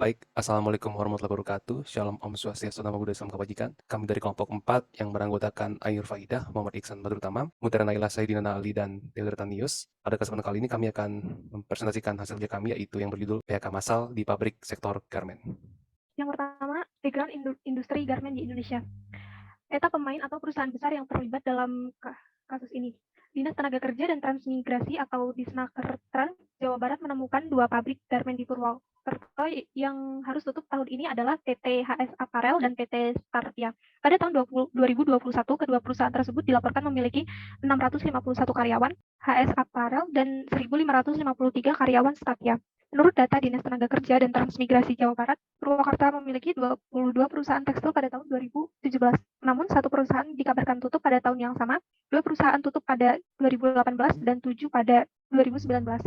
Baik, Assalamualaikum warahmatullahi wabarakatuh. Shalom Om Swastiastu, Namo Buddhaya, Salam Kebajikan. Kami dari kelompok 4 yang beranggotakan Ayur Faidah, Muhammad Iksan Badrul Tamam, Mutiara Naila Saidina Ali, dan Delir Tanius. Pada kesempatan kali ini kami akan mempresentasikan hasil kerja kami, yaitu yang berjudul PHK Massal di Pabrik Sektor Garmen. Yang pertama, background industri garmen di Indonesia. Peta pemain atau perusahaan besar yang terlibat dalam kasus ini. Dinas Tenaga Kerja dan Transmigrasi atau Disnaker Trans Jawa Barat menemukan 2 pabrik garmen di Purwokerto yang harus tutup tahun ini adalah PT HS Apparel dan PT Startia. Pada tahun 2021, kedua perusahaan tersebut dilaporkan memiliki 651 karyawan HS Apparel dan 1.553 karyawan Startia. Menurut data Dinas Tenaga Kerja dan Transmigrasi Jawa Barat, Purwakarta memiliki 22 perusahaan tekstil pada tahun 2017. Namun, 1 perusahaan dikabarkan tutup pada tahun yang sama, 2 perusahaan tutup pada 2018, dan 7 pada 2019.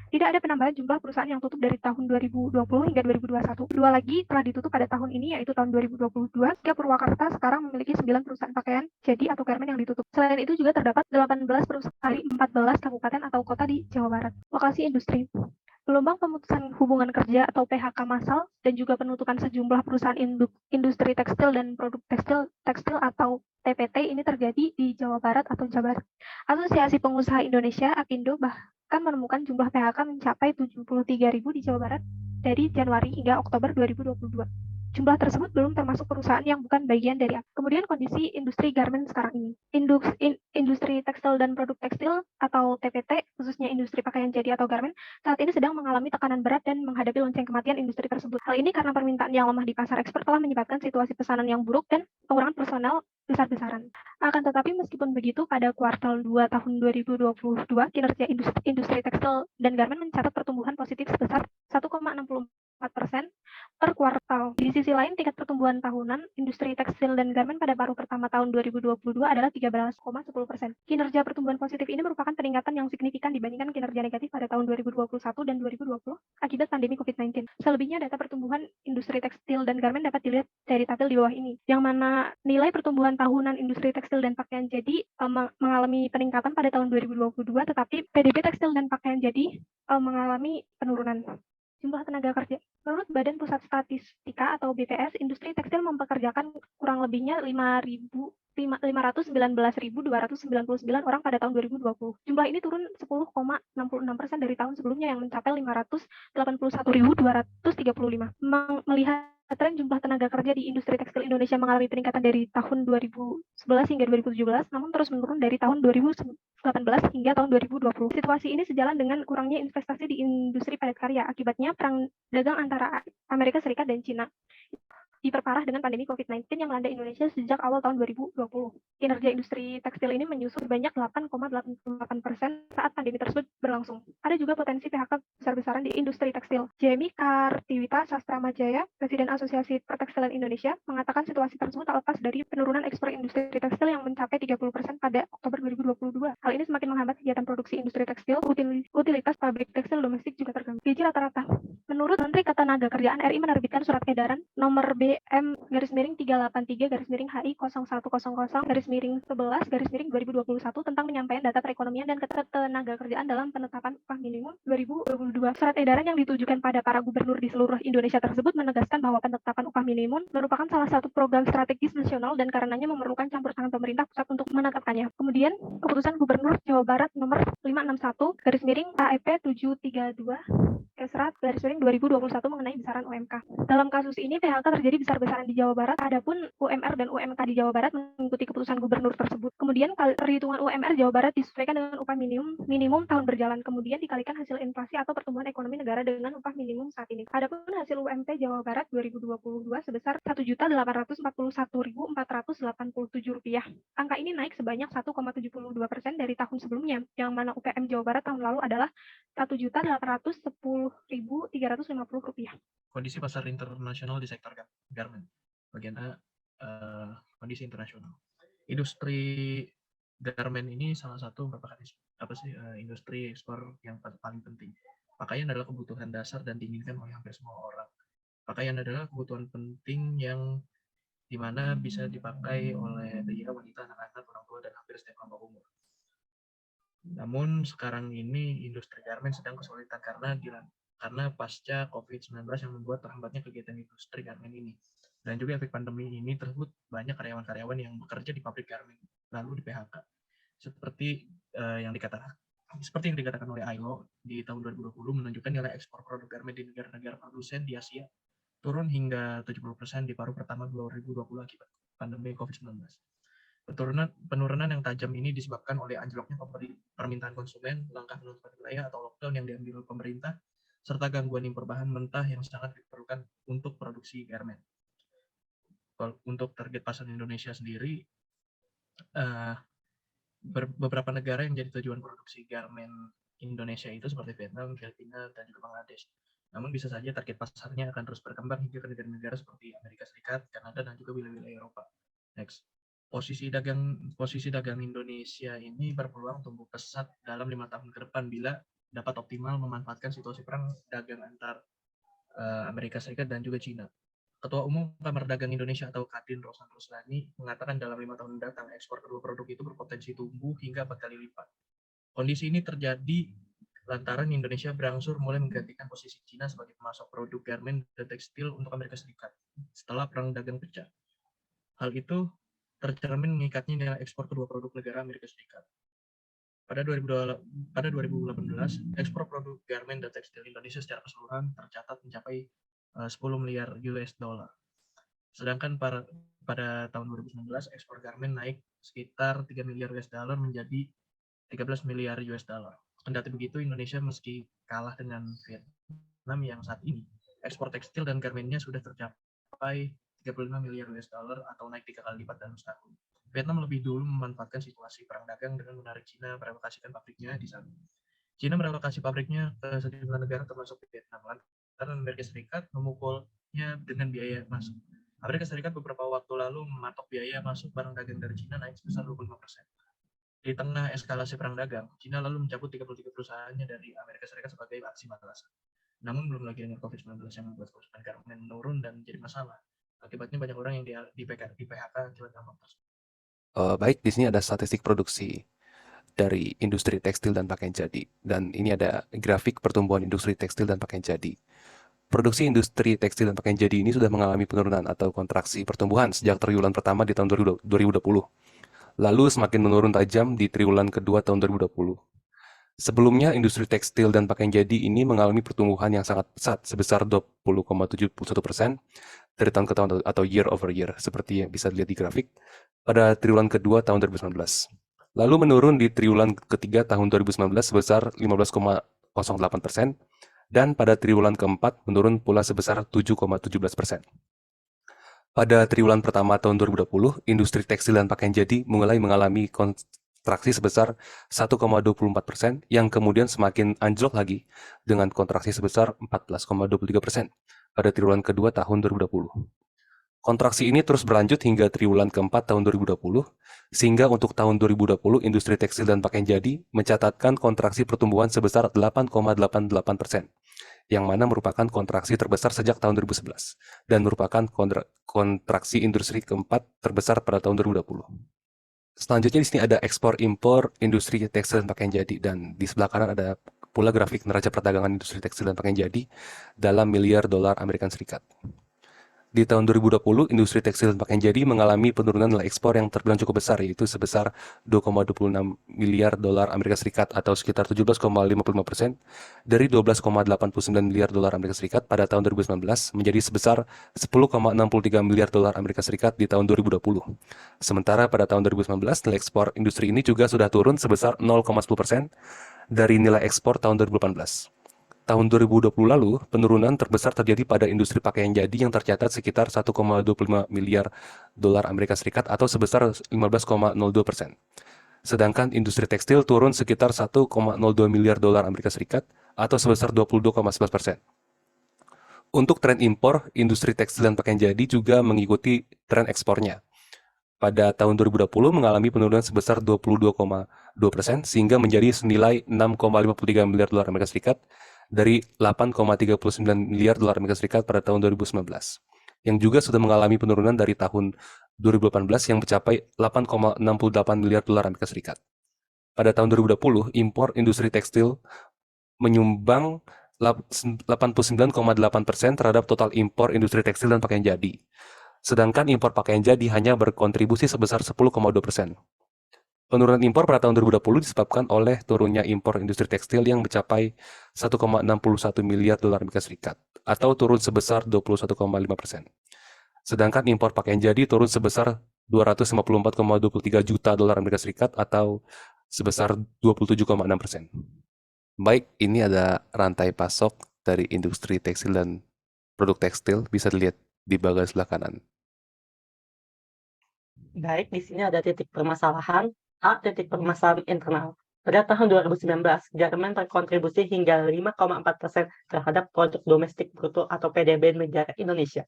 Tidak ada penambahan jumlah perusahaan yang tutup dari tahun 2020 hingga 2021. 2 lagi telah ditutup pada tahun ini, yaitu tahun 2022, hingga Purwakarta sekarang memiliki 9 perusahaan pakaian jadi atau garmen yang ditutup. Selain itu juga terdapat 18 perusahaan dari 14 kabupaten atau kota di Jawa Barat. Lokasi industri. Gelombang pemutusan hubungan kerja atau PHK massal dan juga penutupan sejumlah perusahaan industri tekstil dan produk tekstil atau TPT ini terjadi di Jawa Barat atau Jabar. Asosiasi Pengusaha Indonesia (APindo) bahkan menemukan jumlah PHK mencapai 73.000 di Jawa Barat dari Januari hingga Oktober 2022. Jumlah tersebut belum termasuk perusahaan yang bukan bagian dari APindo. Kemudian kondisi industri garmen sekarang ini. Industri tekstil dan produk tekstil atau TPT, khususnya industri pakaian jadi atau garmen, saat ini sedang mengalami tekanan berat dan menghadapi lonceng kematian industri tersebut. Hal ini karena permintaan yang lemah di pasar ekspor telah menyebabkan situasi pesanan yang buruk dan pengurangan personel besar-besaran. Akan tetapi meskipun begitu, pada kuartal 2 tahun 2022, kinerja industri tekstil dan garmen mencatat pertumbuhan positif sebesar 1,64% per kuartal. Di sisi lain, tingkat pertumbuhan tahunan industri tekstil dan garmen pada paruh pertama tahun 2022 adalah 13,10%. Kinerja pertumbuhan positif ini merupakan peningkatan yang signifikan dibandingkan kinerja negatif pada tahun 2021 dan 2020 akibat pandemi COVID-19. Selebihnya, data pertumbuhan industri tekstil dan garmen dapat dilihat dari tabel di bawah ini, yang mana nilai pertumbuhan tahunan industri tekstil dan pakaian jadi mengalami peningkatan pada tahun 2022, tetapi PDB tekstil dan pakaian jadi mengalami penurunan. Jumlah tenaga kerja. Menurut Badan Pusat Statistika atau BPS, industri tekstil mempekerjakan kurang lebihnya 519.299 orang pada tahun 2020. Jumlah ini turun 10,66% dari tahun sebelumnya yang mencapai 581.235. Melihat tren jumlah tenaga kerja di industri tekstil Indonesia mengalami peningkatan dari tahun 2011 hingga 2017, namun terus menurun dari tahun 2018 hingga tahun 2020. Situasi ini sejalan dengan kurangnya investasi di industri padat karya. Akibatnya, perang dagang antara Amerika Serikat dan Cina diperparah dengan pandemi COVID-19 yang melanda Indonesia sejak awal tahun 2020. Kinerja industri tekstil ini menyusut sebanyak 8,88% saat pandemi tersebut berlangsung. Ada juga potensi PHK besar-besaran di industri tekstil. Jamie Kartiwita Sastramajaya, Presiden Asosiasi Pertekstilan Indonesia, mengatakan situasi tersebut tak lepas dari penurunan ekspor industri tekstil yang mencapai 30% pada Oktober 2022. Hal ini semakin menghambat kegiatan produksi industri tekstil, utilitas pabrik tekstil domestik juga terganggu. Gaji rata-rata. Menurut Menteri Ketenagakerjaan RI menerbitkan surat edaran nomor BM-383-HI 0100-11-2021 tentang penyampaian data perekonomian dan ketenagakerjaan dalam penetapan upah minimum 2022. Surat edaran yang ditujukan pada para gubernur di seluruh Indonesia tersebut menegaskan bahwa penetapan upah minimum merupakan salah satu program strategis nasional dan karenanya memerlukan campur tangan pemerintah pusat untuk menetapkannya. Kemudian, keputusan Gubernur Jawa Barat nomor 561/AEP 732 Kesrat garis miring 2021 mengenai besaran UMK. Dalam kasus ini, PHK terjadi besar-besaran di Jawa Barat, adapun UMR dan UMK di Jawa Barat mengikuti keputusan gubernur tersebut. Kemudian, perhitungan UMR Jawa Barat disesuaikan dengan upah minimum tahun berjalan, kemudian dikalikan hasil inflasi atau pertumbuhan ekonomi negara dengan upah minimum saat ini. Adapun hasil UMP Jawa Barat 2022 sebesar Rp1.841.487. Angka ini naik sebanyak 1,72% dari tahun sebelumnya, yang mana UPM Jawa Barat tahun lalu adalah Rp1.810.350. Kondisi pasar internasional di sektor garment. Bagian A, kondisi internasional. Industri garment ini salah satu merupakan industri ekspor yang paling penting. Pakaian adalah kebutuhan dasar dan diinginkan oleh hampir semua orang. Pakaian adalah kebutuhan penting yang dimana bisa dipakai oleh pria, wanita, anak-anak, orang tua, dan hampir setiap kelompok umur. Namun sekarang ini industri garment sedang kesulitan karena karena pasca COVID-19 yang membuat terhambatnya kegiatan industri garmen ini. Dan juga efek pandemi ini tersebut banyak karyawan-karyawan yang bekerja di pabrik garmen lalu di PHK. Seperti yang dikatakan oleh ILO di tahun 2020 menunjukkan nilai ekspor produk garmen di negara-negara produsen di Asia turun hingga 70% di paruh pertama 2020 akibat pandemi COVID-19. Penurunan yang tajam ini disebabkan oleh anjloknya permintaan konsumen, langkah penutupan wilayah atau lockdown yang diambil pemerintah, serta gangguan impor bahan mentah yang sangat diperlukan untuk produksi garmen. Untuk target pasar Indonesia sendiri, beberapa negara yang jadi tujuan produksi garmen Indonesia itu seperti Vietnam, Filipina, dan juga Bangladesh. Namun bisa saja target pasarnya akan terus berkembang hingga ke negara-negara seperti Amerika Serikat, Kanada, dan juga wilayah-wilayah Eropa. Next. Posisi dagang Indonesia ini berpeluang tumbuh pesat dalam 5 tahun ke depan bila dapat optimal memanfaatkan situasi perang dagang antar Amerika Serikat dan juga China. Ketua Umum Kamar Dagang Indonesia atau Kadin Rosan Ruslani mengatakan dalam 5 tahun mendatang ekspor kedua produk itu berpotensi tumbuh hingga 4 kali lipat. Kondisi ini terjadi lantaran Indonesia berangsur mulai menggantikan posisi China sebagai pemasok produk garmen dan tekstil untuk Amerika Serikat setelah perang dagang pecah. Hal itu tercermin mengikatnya nilai ekspor kedua produk negara Amerika Serikat. Pada 2018, ekspor produk garmen dan tekstil Indonesia secara keseluruhan tercatat mencapai 10 miliar US dollar. Sedangkan pada tahun 2019, ekspor garmen naik sekitar 3 miliar US dollar menjadi 13 miliar US dollar. Kendati begitu, Indonesia meski kalah dengan Vietnam yang saat ini, ekspor tekstil dan garmennya sudah tercapai 35 miliar US dollar atau naik 3 kali lipat dalam setahun. Vietnam lebih dulu memanfaatkan situasi perang dagang dengan menarik China merelokasikan pabriknya di sana. China merelokasi pabriknya ke sejumlah negara termasuk Vietnam, lantaran Amerika Serikat memukulnya dengan biaya masuk. Amerika Serikat beberapa waktu lalu mematok biaya masuk barang dagang dari China naik sebesar 25%. Di tengah eskalasi perang dagang, China lalu mencabut 33 perusahaannya dari Amerika Serikat sebagai aksi balasan. Namun belum lagi dengan COVID-19 yang membuat konsumen garmen menurun dan menjadi masalah. Akibatnya banyak orang yang di PHK akibat dampak tersebut. Baik, di sini ada statistik produksi dari industri tekstil dan pakaian jadi. Dan ini ada grafik pertumbuhan industri tekstil dan pakaian jadi. Produksi industri tekstil dan pakaian jadi ini sudah mengalami penurunan atau kontraksi pertumbuhan sejak triwulan pertama di tahun 2020. Lalu semakin menurun tajam di triwulan kedua tahun 2020. Sebelumnya, industri tekstil dan pakaian jadi ini mengalami pertumbuhan yang sangat pesat sebesar 20,71% dari tahun ke tahun atau year over year, seperti yang bisa dilihat di grafik, pada triwulan kedua tahun 2019. Lalu menurun di triwulan ketiga tahun 2019 sebesar 15,08%, dan pada triwulan keempat menurun pula sebesar 7,17%. Pada triwulan pertama tahun 2020, industri tekstil dan pakaian jadi mulai mengalami kontraksi sebesar 1,24% yang kemudian semakin anjlok lagi dengan kontraksi sebesar 14,23% pada triwulan kedua tahun 2020. Kontraksi ini terus berlanjut hingga triwulan keempat tahun 2020, sehingga untuk tahun 2020 industri tekstil dan pakaian jadi mencatatkan kontraksi pertumbuhan sebesar 8,88%, yang mana merupakan kontraksi terbesar sejak tahun 2011 dan merupakan kontraksi industri keempat terbesar pada tahun 2020. Selanjutnya di sini ada ekspor impor industri tekstil dan pakaian jadi, dan di sebelah kanan ada pula grafik neraca perdagangan industri tekstil dan pakaian jadi dalam miliar dolar Amerika Serikat. Di tahun 2020, industri tekstil dan pakaian jadi mengalami penurunan nilai ekspor yang terbilang cukup besar, yaitu sebesar 2,26 miliar dolar Amerika Serikat atau sekitar 17,55% dari 12,89 miliar dolar Amerika Serikat pada tahun 2019 menjadi sebesar 10,63 miliar dolar Amerika Serikat di tahun 2020. Sementara pada tahun 2019, nilai ekspor industri ini juga sudah turun sebesar 0,10% dari nilai ekspor tahun 2018. Tahun 2020 lalu, penurunan terbesar terjadi pada industri pakaian jadi yang tercatat sekitar 1,25 miliar dolar Amerika Serikat atau sebesar 15,02%. Sedangkan industri tekstil turun sekitar 1,02 miliar dolar Amerika Serikat atau sebesar 22,11%. Untuk tren impor, industri tekstil dan pakaian jadi juga mengikuti tren ekspornya. Pada tahun 2020 mengalami penurunan sebesar 22,2% sehingga menjadi senilai 6,53 miliar dolar Amerika Serikat dari 8,39 miliar dolar Amerika Serikat pada tahun 2019, yang juga sudah mengalami penurunan dari tahun 2018 yang mencapai 8,68 miliar dolar Amerika Serikat. Pada tahun 2020, impor industri tekstil menyumbang 89,8% terhadap total impor industri tekstil dan pakaian jadi. Sedangkan impor pakaian jadi hanya berkontribusi sebesar 10,2%. Penurunan impor pada tahun 2020 disebabkan oleh turunnya impor industri tekstil yang mencapai 1,61 miliar dolar Amerika Serikat atau turun sebesar 21,5%. Sedangkan impor pakaian jadi turun sebesar 254,23 juta dolar Amerika Serikat atau sebesar 27,6%. Baik, ini ada rantai pasok dari industri tekstil dan produk tekstil, bisa dilihat di bagian sebelah kanan. Baik, di sini ada titik permasalahan, titik permasalahan internal. Pada tahun 2019, Garmen berkontribusi hingga 5,4% terhadap produk domestik bruto atau PDB negara Indonesia.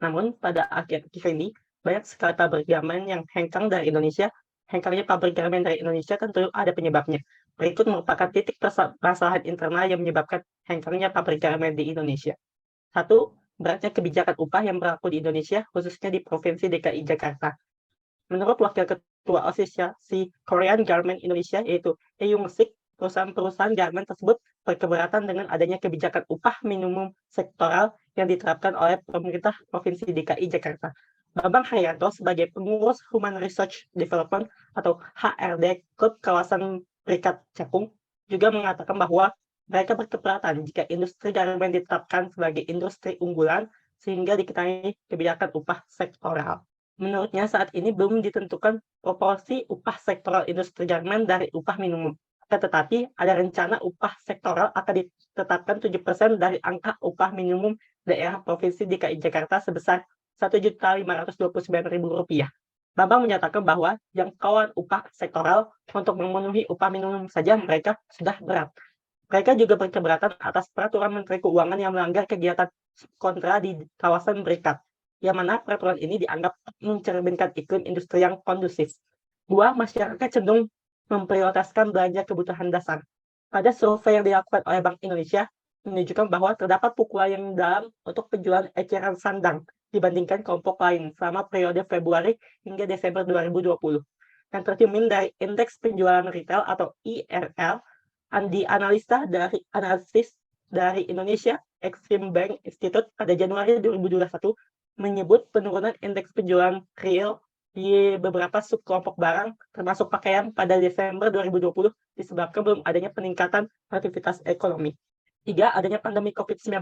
Namun, pada akhir ini, banyak sekali pabrik garmen yang hengkang dari Indonesia. Hengkangnya pabrik garmen dari Indonesia tentu ada penyebabnya. Berikut merupakan titik permasalahan internal yang menyebabkan hengkangnya pabrik garmen di Indonesia. 1. Beratnya kebijakan upah yang berlaku di Indonesia, khususnya di Provinsi DKI Jakarta. Menurut Wakil Ketua Asosiasi Korean Garment Indonesia, yaitu Eung Sik, perusahaan-perusahaan garment tersebut berkeberatan dengan adanya kebijakan upah minimum sektoral yang diterapkan oleh pemerintah Provinsi DKI Jakarta. Bambang Haryanto sebagai pengurus Human Research Development atau HRD Klub Kawasan Berikat Cakung juga mengatakan bahwa mereka berkeberatan jika industri garment ditetapkan sebagai industri unggulan sehingga dikenai kebijakan upah sektoral. Menurutnya saat ini belum ditentukan proporsi upah sektoral industri garmen dari upah minimum. Tetapi ada rencana upah sektoral akan ditetapkan 7% dari angka upah minimum daerah Provinsi DKI Jakarta sebesar Rp1.529.000. Bambang menyatakan bahwa jangkauan upah sektoral untuk memenuhi upah minimum saja mereka sudah berat. Mereka juga berkeberatan atas peraturan Menteri Keuangan yang melanggar kegiatan kontra di kawasan berikat, yang mana peraturan ini dianggap mencerminkan iklim industri yang kondusif. 2. Masyarakat cenderung memprioritaskan belanja kebutuhan dasar. Pada survei yang dilakukan oleh Bank Indonesia, menunjukkan bahwa terdapat pukulan yang dalam untuk penjualan eceran sandang dibandingkan kelompok lain selama periode Februari hingga Desember 2020. Yang tercermin dari Indeks Penjualan Retail atau IRL, analisis dari Indonesia Exim Bank Institute pada Januari 2021 menyebut penurunan indeks penjualan real di beberapa subkelompok barang, termasuk pakaian pada Desember 2020 disebabkan belum adanya peningkatan aktivitas ekonomi. 3. Adanya pandemi COVID-19.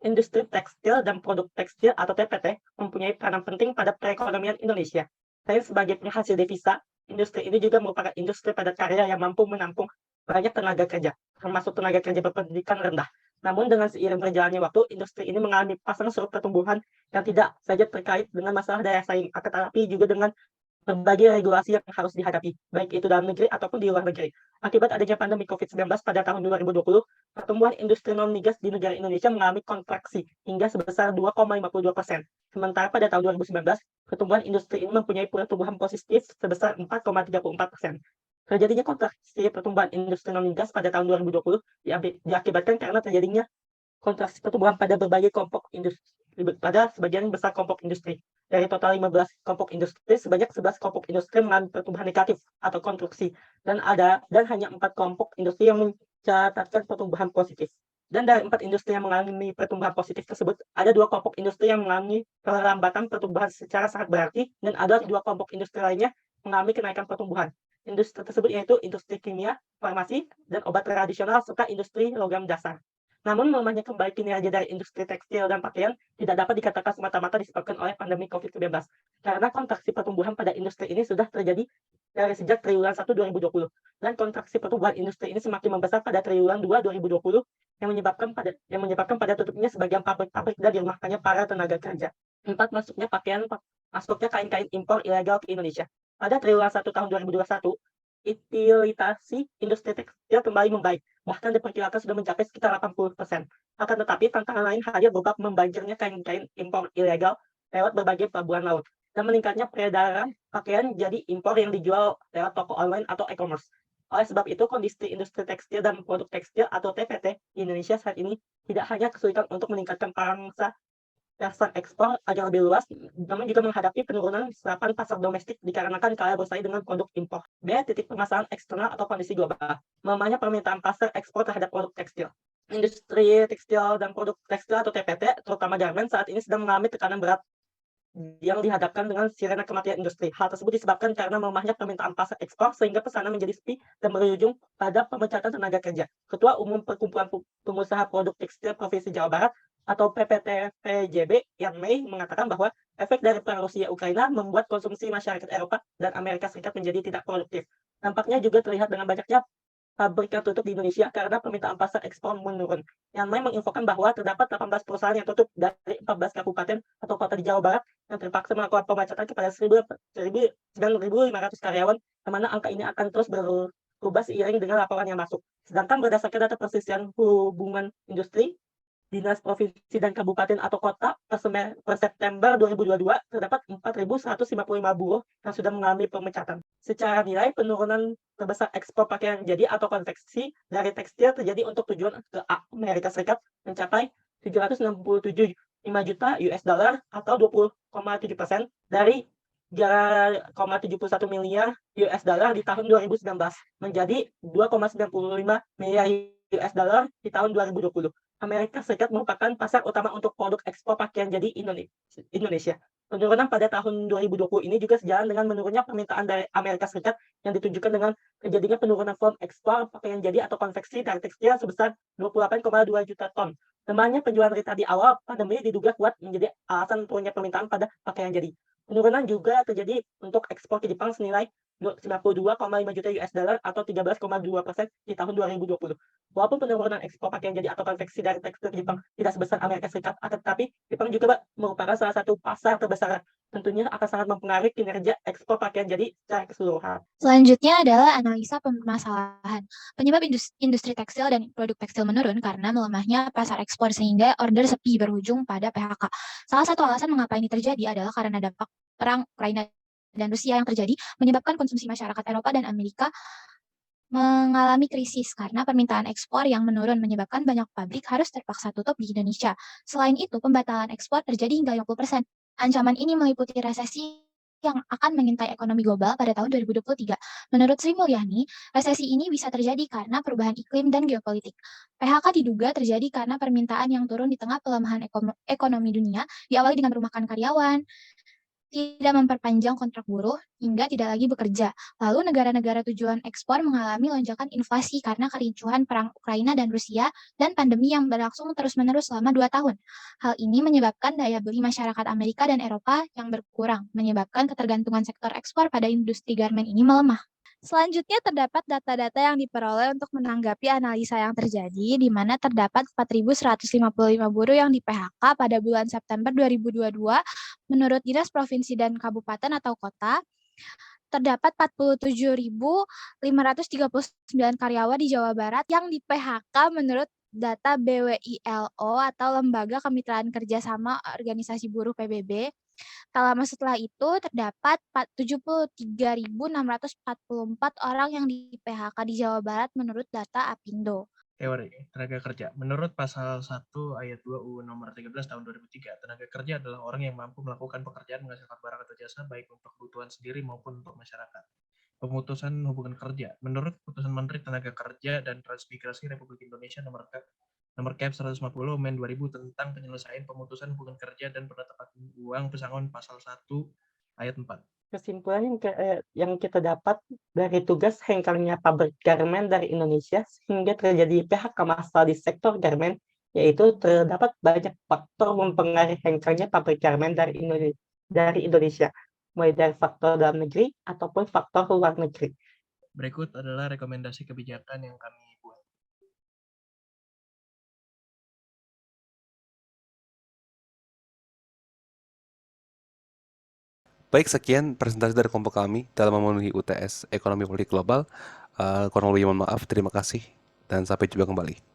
Industri tekstil dan produk tekstil atau TPT mempunyai peranan penting pada perekonomian Indonesia. Selain sebagai penghasil devisa, industri ini juga merupakan industri padat karya yang mampu menampung banyak tenaga kerja, termasuk tenaga kerja berpendidikan rendah. Namun dengan seiring berjalannya waktu, industri ini mengalami pasang surut pertumbuhan yang tidak saja terkait dengan masalah daya saing, akan tetapi juga dengan berbagai regulasi yang harus dihadapi, baik itu dalam negeri ataupun di luar negeri. Akibat adanya pandemi COVID-19 pada tahun 2020, pertumbuhan industri non-migas di negara Indonesia mengalami kontraksi hingga sebesar 2,52%. Sementara pada tahun 2019, pertumbuhan industri ini mempunyai pertumbuhan positif sebesar 4,34%. Terjadinya kontraksi pertumbuhan industri non-migas pada tahun 2020 diakibatkan karena terjadinya kontraksi pertumbuhan pada berbagai kelompok industri, pada sebagian besar kelompok industri. Dari total 15 kelompok industri, sebanyak 11 kelompok industri mengalami pertumbuhan negatif atau konstruksi, dan hanya 4 kelompok industri yang mencatatkan pertumbuhan positif. Dan dari 4 industri yang mengalami pertumbuhan positif tersebut, ada 2 kelompok industri yang mengalami perlambatan pertumbuhan secara sangat berarti, dan ada 2 kelompok industri lainnya mengalami kenaikan pertumbuhan. Industri tersebut yaitu industri kimia, farmasi, dan obat tradisional, serta industri logam dasar. Namun, melemahnya kembali kinerja dari industri tekstil dan pakaian tidak dapat dikatakan semata-mata disebabkan oleh pandemi COVID-19, karena kontraksi pertumbuhan pada industri ini sudah terjadi dari sejak triwulan 1 2020, dan kontraksi pertumbuhan industri ini semakin membesar pada triwulan 2 2020 yang menyebabkan pada tutupnya sebagian pabrik-pabrik dan dirumahkannya para tenaga kerja. 4. Masuknya kain-kain impor ilegal ke Indonesia. Pada triwulan 1 tahun 2021, utilisasi industri tekstil kembali membaik, bahkan diperkirakan sudah mencapai sekitar 80%. Akan tetapi, tantangan lain hadir berupa membanjirnya kain-kain impor ilegal lewat berbagai pelabuhan laut, dan meningkatnya peredaran pakaian jadi impor yang dijual lewat toko online atau e-commerce. Oleh sebab itu, kondisi industri tekstil dan produk tekstil atau TPT di Indonesia saat ini tidak hanya kesulitan untuk meningkatkan pangsa pasar ekspor agar lebih luas, namun juga menghadapi penurunan serapan pasar domestik dikarenakan kalah bersaing dengan produk impor. B. Titik permasalahan eksternal atau kondisi global. Melemahnya permintaan pasar ekspor terhadap produk tekstil. industri tekstil dan produk tekstil atau TPT, terutama garmen, saat ini sedang mengalami tekanan berat yang dihadapkan dengan sirena kematian industri. Hal tersebut disebabkan karena melemahnya permintaan pasar ekspor sehingga pesanan menjadi sepi dan berujung pada pemecatan tenaga kerja. Ketua Umum Perkumpulan Pengusaha Produk Tekstil Provinsi Jawa Barat atau PPTPJB Yan Mei mengatakan bahwa efek dari perang Rusia-Ukraina membuat konsumsi masyarakat Eropa dan Amerika Serikat menjadi tidak produktif. Dampaknya juga terlihat dengan banyaknya pabrik yang tutup di Indonesia karena permintaan pasar ekspor menurun. Yang lain menginfokan bahwa terdapat 18 perusahaan yang tutup dari 14 kabupaten atau kota di Jawa Barat yang terpaksa melakukan pemecatan kepada 9.500 karyawan, yang mana angka ini akan terus berubah seiring dengan laporan yang masuk. Sedangkan berdasarkan data Persisian Hubungan Industri, Dinas Provinsi dan Kabupaten atau Kota per September 2022 terdapat 4.155 buruh yang sudah mengalami pemecatan. Secara nilai, penurunan terbesar ekspor pakaian jadi atau konveksi dari tekstil terjadi untuk tujuan ke Amerika Serikat mencapai 767,5 juta US$ atau 20,7% dari 3,71 miliar US$ di tahun 2019 menjadi 2,95 miliar US$ di tahun 2020. Amerika Serikat merupakan pasar utama untuk produk ekspor pakaian jadi Indonesia. Penurunan pada tahun 2020 ini juga sejalan dengan menurunnya permintaan dari Amerika Serikat yang ditunjukkan dengan terjadinya penurunan volume ekspor pakaian jadi atau konveksi dari tekstil sebesar 28,2 juta ton. Lemahnya penjualan retail di awal pandemi diduga kuat menjadi alasan turunnya permintaan pada pakaian jadi. Penurunan juga terjadi untuk ekspor ke Jepang senilai 92,5 juta US$ atau 13,2% di tahun 2020. Walaupun penurunan ekspor pakaian jadi atau konveksi dari tekstil ke Jepang tidak sebesar Amerika Serikat, akan tetapi Jepang juga merupakan salah satu pasar terbesar. Tentunya akan sangat mempengaruhi kinerja ekspor pakaian jadi secara keseluruhan. Selanjutnya adalah analisa permasalahan. Penyebab industri tekstil dan produk tekstil menurun karena melemahnya pasar ekspor sehingga order sepi berujung pada PHK. Salah satu alasan mengapa ini terjadi adalah karena dampak perang Ukraina dan Rusia yang terjadi menyebabkan konsumsi masyarakat Eropa dan Amerika mengalami krisis karena permintaan ekspor yang menurun menyebabkan banyak pabrik harus terpaksa tutup di Indonesia. Selain itu, pembatalan ekspor terjadi hingga 50%. Ancaman ini meliputi resesi yang akan mengintai ekonomi global pada tahun 2023. Menurut Sri Mulyani, resesi ini bisa terjadi karena perubahan iklim dan geopolitik. PHK diduga terjadi karena permintaan yang turun di tengah pelemahan ekonomi dunia, diawali dengan merumahkan karyawan, tidak memperpanjang kontrak buruh, hingga tidak lagi bekerja. Lalu negara-negara tujuan ekspor mengalami lonjakan inflasi karena kericuhan perang Ukraina dan Rusia dan pandemi yang berlangsung terus-menerus selama 2 tahun. Hal ini menyebabkan daya beli masyarakat Amerika dan Eropa yang berkurang, menyebabkan ketergantungan sektor ekspor pada industri garmen ini melemah. Selanjutnya terdapat data-data yang diperoleh untuk menanggapi analisa yang terjadi, di mana terdapat 4.155 buruh yang di-PHK pada bulan September 2022. Menurut Dinas Provinsi dan Kabupaten atau Kota, terdapat 47.539 karyawan di Jawa Barat yang di-PHK menurut data BWILO atau Lembaga Kemitraan Kerjasama Organisasi Buruh PBB. Tak lama setelah itu, terdapat 73.644 orang yang di-PHK di Jawa Barat menurut data Apindo. Teori tenaga kerja. Menurut pasal 1 ayat 2 UU nomor 13 tahun 2003, tenaga kerja adalah orang yang mampu melakukan pekerjaan menghasilkan barang atau jasa baik untuk kebutuhan sendiri maupun untuk masyarakat. Pemutusan hubungan kerja. Menurut Keputusan Menteri Tenaga Kerja dan Transmigrasi Republik Indonesia nomor Kep 150 Men 2000 tentang penyelesaian pemutusan hubungan kerja dan penetapan uang pesangon pasal 1 ayat 4. Kesimpulan yang kita dapat dari tugas hengkangnya pabrik garmen dari Indonesia sehingga terjadi PHK massal di sektor garmen, yaitu terdapat banyak faktor mempengaruhi hengkangnya pabrik garmen dari Indonesia, mulai dari faktor dalam negeri ataupun faktor luar negeri. Berikut adalah rekomendasi kebijakan yang kami buat. Baik, sekian presentasi dari kelompok kami dalam memenuhi UTS Ekonomi Politik Global. Kurang lebih mohon maaf, terima kasih, dan sampai jumpa kembali.